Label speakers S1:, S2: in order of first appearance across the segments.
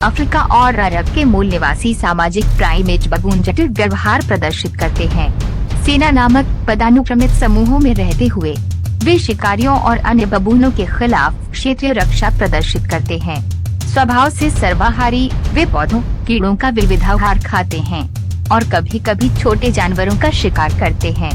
S1: Africa और अरब के मूल निवासी सामाजिक प्राइमेट बबून जटिल व्यवहार प्रदर्शित करते हैं। सेना नामक पदानुक्रमित समूहों में रहते हुए वे शिकारियों और अन्य बबूनों के खिलाफ क्षेत्रीय रक्षा प्रदर्शित करते हैं। स्वभाव से सर्वाहारी, वे पौधों, कीड़ों का विविधाहार खाते हैं और कभी कभी छोटे जानवरों का शिकार करते हैं।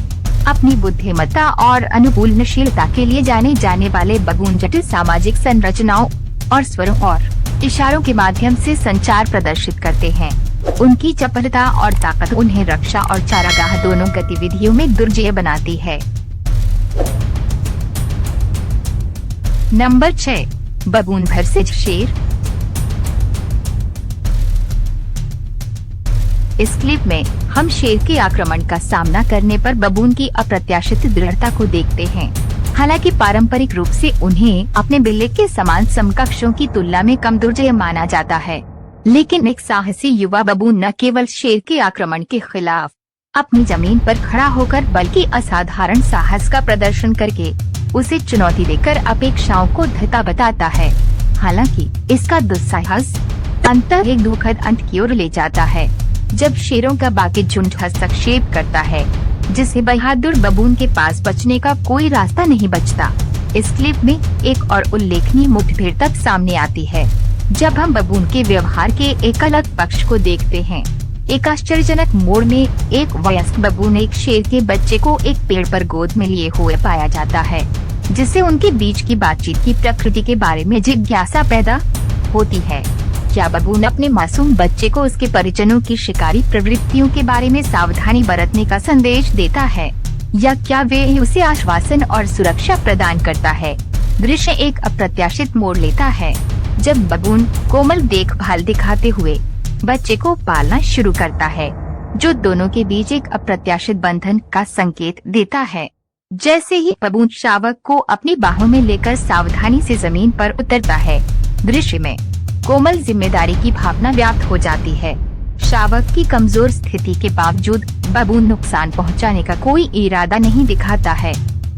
S1: अपनी बुद्धिमत्ता और अनुकूलनशीलता के लिए जाने जाने वाले बबून जटिल सामाजिक संरचनाओं और स्वरों और इशारों के माध्यम से संचार प्रदर्शित करते हैं। उनकी चपलता और ताकत उन्हें रक्षा और चारागाह दोनों गतिविधियों में दुर्जय बनाती है। नंबर 6, बबून वर्सेस शेर। इस क्लिप में हम शेर के आक्रमण का सामना करने पर बबून की अप्रत्याशित दृढ़ता को देखते हैं। हालांकि पारंपरिक रूप से उन्हें अपने बिल्ली के समान समकक्षों की तुलना में कम दुर्जय माना जाता है, लेकिन एक साहसी युवा बबून न केवल शेर के आक्रमण के खिलाफ अपनी जमीन पर खड़ा होकर बल्कि असाधारण साहस का प्रदर्शन करके उसे चुनौती देकर अपेक्षाओं को धता बताता है। हालांकि इसका दुस्साहस अंततः एक दुखद अंत की ओर ले जाता है, जब शेरों का बाकी झुंड हस्तक्षेप करता है, जिससे बहादुर बबून के पास बचने का कोई रास्ता नहीं बचता। इस क्लिप में एक और उल्लेखनीय मुठभेड़ तक सामने आती है, जब हम बबून के व्यवहार के एक अलग पक्ष को देखते हैं। एक आश्चर्यजनक मोड़ में एक वयस्क बबून एक शेर के बच्चे को एक पेड़ पर गोद में लिए हुए पाया जाता है, जिससे उनके बीच की बातचीत की प्रकृति के बारे में जिज्ञासा पैदा होती है। क्या बबून अपने मासूम बच्चे को उसके परिजनों की शिकारी प्रवृत्तियों के बारे में सावधानी बरतने का संदेश देता है, या क्या वे उसे आश्वासन और सुरक्षा प्रदान करता है? दृश्य एक अप्रत्याशित मोड़ लेता है, जब बबून कोमल देखभाल दिखाते हुए बच्चे को पालना शुरू करता है, जो दोनों के बीच एक अप्रत्याशित बंधन का संकेत देता है। जैसे ही बबून शावक को अपनी बाहों में लेकर सावधानी से जमीन पर उतरता है, दृश्य में कोमल जिम्मेदारी की भावना व्याप्त हो जाती है। शावक की कमजोर स्थिति के बावजूद बबून नुकसान पहुंचाने का कोई इरादा नहीं दिखाता है,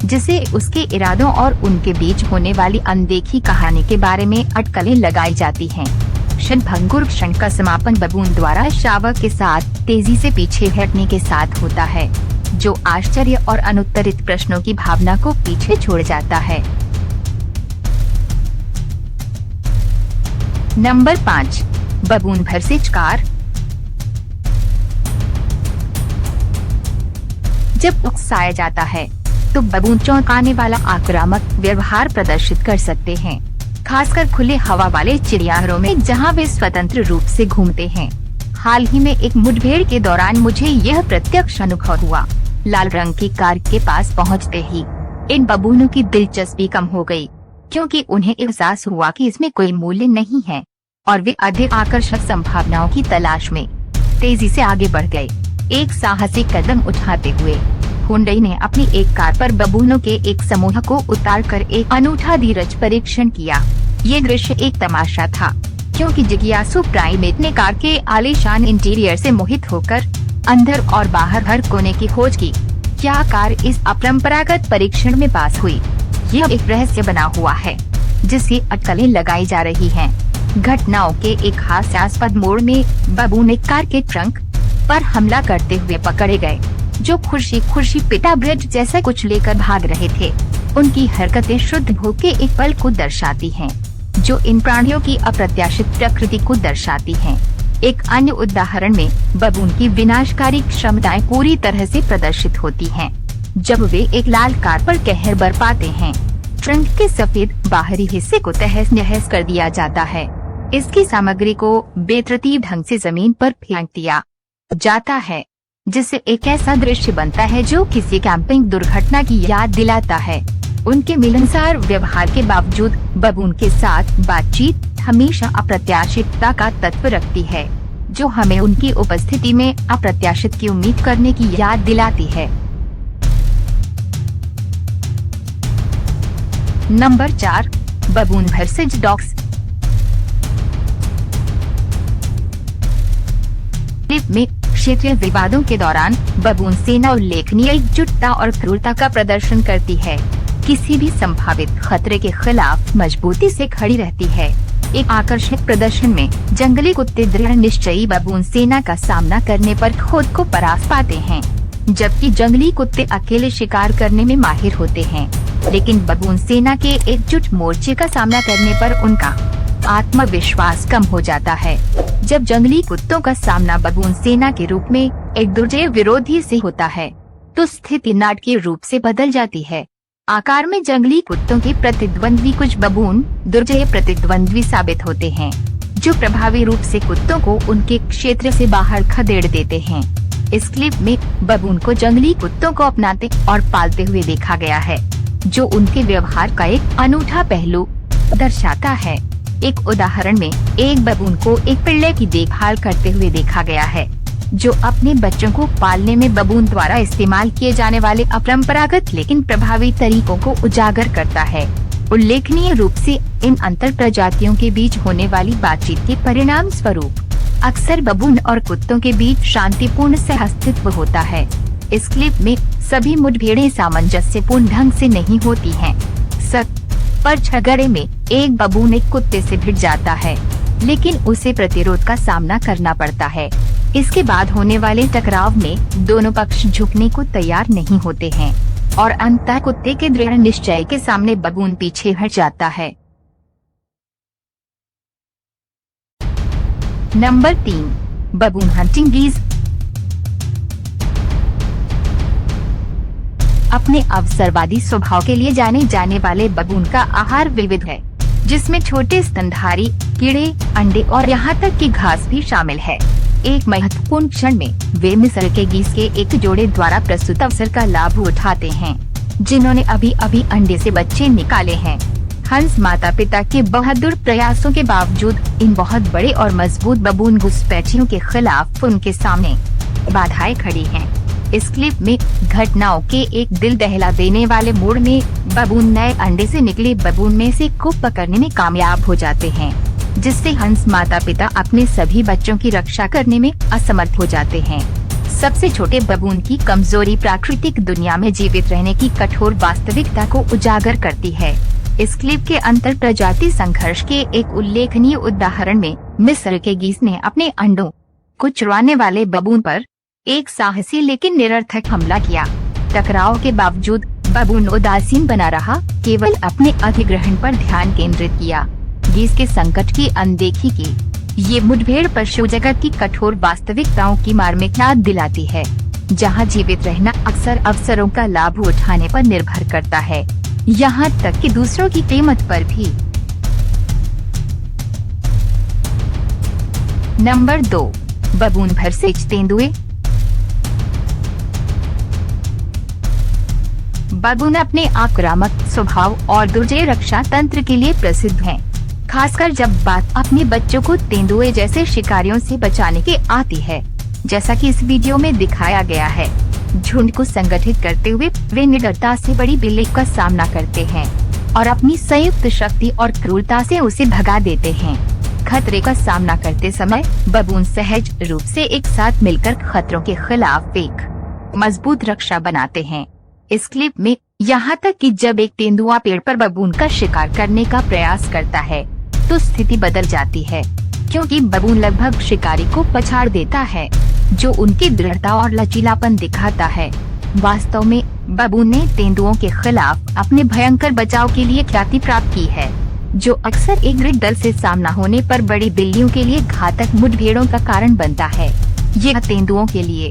S1: जिसे उसके इरादों और उनके बीच होने वाली अनदेखी कहानी के बारे में अटकलें लगाई जाती हैं। क्षणभंगुर क्षण का समापन बबून द्वारा शावक के साथ तेजी से पीछे हटने के साथ होता है, जो आश्चर्य और अनुत्तरित प्रश्नों की भावना को पीछे छोड़ जाता है। Number 5, बबून versus car. जब उकसाया जाता है तो बबून चौंकाने वाला आक्रामक व्यवहार प्रदर्शित कर सकते हैं, खासकर खुले हवा वाले चिड़ियाघरों में जहां वे स्वतंत्र रूप से घूमते हैं। हाल ही में एक मुठभेड़ के दौरान मुझे यह प्रत्यक्ष अनुभव हुआ। लाल रंग की कार के पास पहुंचते ही इन बबूनों की दिलचस्पी कम हो गई, क्योंकि उन्हें एहसास हुआ कि इसमें कोई मूल्य नहीं है और वे अधिक आकर्षक संभावनाओं की तलाश में तेजी से आगे बढ़ गए। एक साहसिक कदम उठाते हुए हुंडई ने अपनी एक कार पर बबूनों के एक समूह को उतारकर एक अनूठा धीरज परीक्षण किया। ये दृश्य एक तमाशा था, क्योंकि जिज्ञासु प्राइमेट ने कार के आलीशान इंटीरियर से मोहित होकर अंदर और बाहर हर कोने की खोज की। क्या कार इस अपरंपरागत परीक्षण में पास हुई? यह एक रहस्य बना हुआ है, जिसकी अटकलें लगाई जा रही हैं। घटनाओं के एक हास्यास्पद मोड़ में बबून एक कार के ट्रंक पर हमला करते हुए पकड़े गए, जो खुशी पिटा ब्रेड जैसा कुछ लेकर भाग रहे थे। उनकी हरकतें शुद्ध भूख के एक पल को दर्शाती हैं, जो इन प्राणियों की अप्रत्याशित प्रकृति को दर्शाती हैं। एक अन्य उदाहरण में बबून की विनाशकारी क्षमताएं पूरी तरह से प्रदर्शित होती हैं, जब वे एक लाल कार पर कहर बरपाते हैं। ट्रंक के सफेद बाहरी हिस्से को तहस नहस कर दिया जाता है। इसकी सामग्री को बेतरतीब ढंग से जमीन पर फेंक दिया जाता है, जिससे एक ऐसा दृश्य बनता है जो किसी कैंपिंग दुर्घटना की याद दिलाता है। उनके मिलनसार व्यवहार के बावजूद बबून के साथ बातचीत हमेशा अप्रत्याशितता का तत्व रखती है, जो हमें उनकी उपस्थिति में अप्रत्याशित की उम्मीद करने की याद दिलाती है। Number 4, बबून versus dogs. क्लिप में क्षेत्रीय विवादों के दौरान बबून सेना उल्लेखनीय एकजुटता और क्रूरता का प्रदर्शन करती है। किसी भी संभावित खतरे के खिलाफ मजबूती से खड़ी रहती है। एक आकर्षक प्रदर्शन में जंगली कुत्ते दृढ़ निश्चयी बबून सेना का सामना करने पर खुद को परास्त पाते हैं, जबकि जंगली कुत्ते अकेले शिकार करने में माहिर होते हैं। लेकिन बबून सेना के एकजुट मोर्चे का सामना करने पर उनका आत्मविश्वास कम हो जाता है। जब जंगली कुत्तों का सामना बबून सेना के रूप में एक दुर्जय विरोधी से होता है, तो स्थिति नाटकीय रूप से बदल जाती है। आकार में जंगली कुत्तों के प्रतिद्वंद्वी कुछ बबून दुर्जय प्रतिद्वंद्वी साबित होते हैं, जो प्रभावी रूप से कुत्तों को उनके क्षेत्र से बाहर खदेड़ देते हैं। इस क्लिप में बबून को जंगली कुत्तों को अपनाते और पालते हुए देखा गया है, जो उनके व्यवहार का एक अनूठा पहलू दर्शाता है। एक उदाहरण में एक बबून को एक पिल्ले की देखभाल करते हुए देखा गया है, जो अपने बच्चों को पालने में बबून द्वारा इस्तेमाल किए जाने वाले अपरंपरागत लेकिन प्रभावी तरीकों को उजागर करता है। उल्लेखनीय रूप से इन अंतर प्रजातियों के बीच होने वाली बातचीत के परिणाम स्वरूप अक्सर बबून और कुत्तों के बीच शांतिपूर्ण सहअस्तित्व होता है। इस क्लिप में सभी मुठभेड़ें सामंजस्यपूर्ण ढंग से नहीं होती हैं। पर झगड़े में एक बबून एक कुत्ते से भिड़ जाता है, लेकिन उसे प्रतिरोध का सामना करना पड़ता है। इसके बाद होने वाले टकराव में दोनों पक्ष झुकने को तैयार नहीं होते हैं और अंततः कुत्ते के दृढ़ निश्चय के सामने बबून पीछे हट जाता है। Number 3, baboon hunting geese. अपने अवसरवादी स्वभाव के लिए जाने जाने वाले बबून का आहार विविध है, जिसमें छोटे स्तनधारी कीड़े, अंडे और यहाँ तक कि घास भी शामिल है। एक महत्वपूर्ण क्षण में वे मिस्र के गीज के एक जोड़े द्वारा प्रस्तुत अवसर का लाभ उठाते हैं, जिन्होंने अभी अभी अंडे से बच्चे निकाले हैं। हंस माता पिता के बहादुर प्रयासों के बावजूद इन बहुत बड़े और मजबूत बबून घुसपैठियों के खिलाफ उनके सामने बाधाएं खड़ी हैं। इस क्लिप में घटनाओं के एक दिल दहला देने वाले मोड़ में बबून नए अंडे से निकले बबून में से को पकड़ने में कामयाब हो जाते हैं, जिससे हंस माता पिता अपने सभी बच्चों की रक्षा करने में असमर्थ हो जाते हैं। सबसे छोटे बबून की कमजोरी प्राकृतिक दुनिया में जीवित रहने की कठोर वास्तविकता को उजागर करती है। इस क्लिप के अंतर प्रजाति संघर्ष के एक उल्लेखनीय उदाहरण में मिस्र के गीस ने अपने अंडों को चुराने वाले बबून पर एक साहसी लेकिन निरर्थक हमला किया। टकराव के बावजूद बबून उदासीन बना रहा, केवल अपने अधिग्रहण पर ध्यान केंद्रित किया। गीस के संकट की अनदेखी की ये मुठभेड़ पशु जगत की कठोर वास्तविकताओं की मार्मिक याद दिलाती है, जहां जीवित रहना अक्सर अवसरों का लाभ उठाने पर निर्भर करता है, यहाँ तक कि दूसरों की कीमत पर भी। नंबर 2, बबून भरसेज तेंदुए। बबून अपने आक्रामक स्वभाव और दुर्जय रक्षा तंत्र के लिए प्रसिद्ध हैं, खासकर जब बात अपने बच्चों को तेंदुए जैसे शिकारियों से बचाने की आती है, जैसा कि इस वीडियो में दिखाया गया है। झुंड को संगठित करते हुए वे निडरता से बड़ी बिल्ली का सामना करते हैं और अपनी संयुक्त शक्ति और क्रूरता से उसे भगा देते हैं। खतरे का सामना करते समय बबून सहज रूप से एक साथ मिलकर खतरों के खिलाफ एक मजबूत रक्षा बनाते हैं। इस क्लिप में यहाँ तक कि जब एक तेंदुआ पेड़ पर बबून का शिकार करने का प्रयास करता है, तो स्थिति बदल जाती है, क्योंकि बबून लगभग शिकारी को पछाड़ देता है, जो उनकी दृढ़ता और लचीलापन दिखाता है। वास्तव में बबून ने तेंदुओं के खिलाफ अपने भयंकर बचाव के लिए ख्याति प्राप्त की है, जो अक्सर एक दृढ़ दल से सामना होने पर बड़ी बिल्लियों के लिए घातक मुठभेड़ों का कारण बनता है। यह तेंदुओं के लिए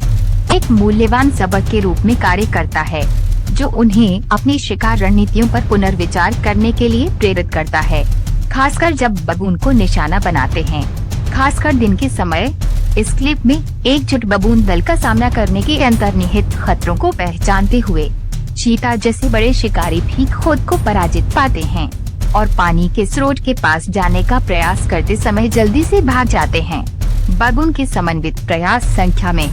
S1: एक मूल्यवान सबक के रूप में कार्य करता है, जो उन्हें अपनी शिकार रणनीतियों पर पुनर्विचार करने के लिए प्रेरित करता है, खासकर जब बबून को निशाना बनाते हैं, खासकर दिन के समय। इस क्लिप में एकजुट बबून दल का सामना करने के अंतर्निहित खतरों को पहचानते हुए चीता जैसे बड़े शिकारी भी खुद को पराजित पाते हैं और पानी के स्रोत के पास जाने का प्रयास करते समय जल्दी से भाग जाते हैं। बबून के समन्वित प्रयास संख्या में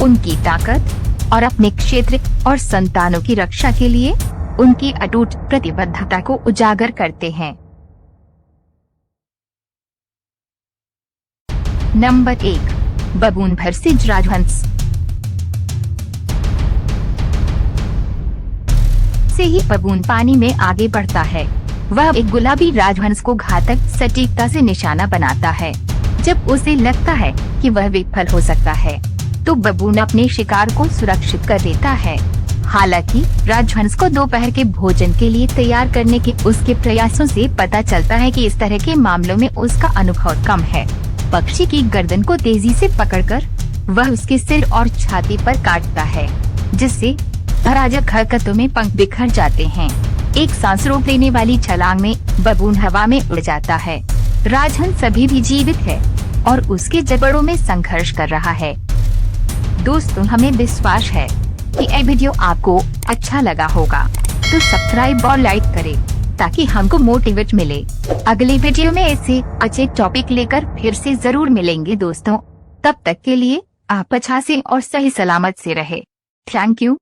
S1: उनकी ताकत और अपने क्षेत्र और संतानों की रक्षा के लिए उनकी अटूट प्रतिबद्धता को उजागर करते हैं। नंबर 1, बबून भरसेज राजहंस। से ही बबून पानी में आगे बढ़ता है। वह एक गुलाबी राजहंस को घातक सटीकता से निशाना बनाता है। जब उसे लगता है कि वह विफल हो सकता है तो बबून अपने शिकार को सुरक्षित कर लेता है। हालांकि राजहंस को दोपहर के भोजन के लिए तैयार करने के उसके प्रयासों से पता चलता है कि इस तरह के मामलों में उसका अनुभव कम है। पक्षी की गर्दन को तेजी से पकड़कर वह उसके सिर और छाती पर काटता है, जिससे अराजक हरकतों में पंख बिखर जाते हैं। एक सांस रोक लेने वाली छलांग में बबून हवा में उड़ जाता है। राजहंस अभी भी जीवित है और उसके जबड़ों में संघर्ष कर रहा है। दोस्तों, हमें विश्वास है कि यह वीडियो आपको अच्छा लगा होगा, तो सब्सक्राइब और लाइक करें ताकि हमको मोटिवेट मिले। अगले वीडियो में ऐसे अच्छे टॉपिक लेकर फिर से जरूर मिलेंगे दोस्तों। तब तक के लिए आप अच्छा से और सही सलामत से रहे। Thank you.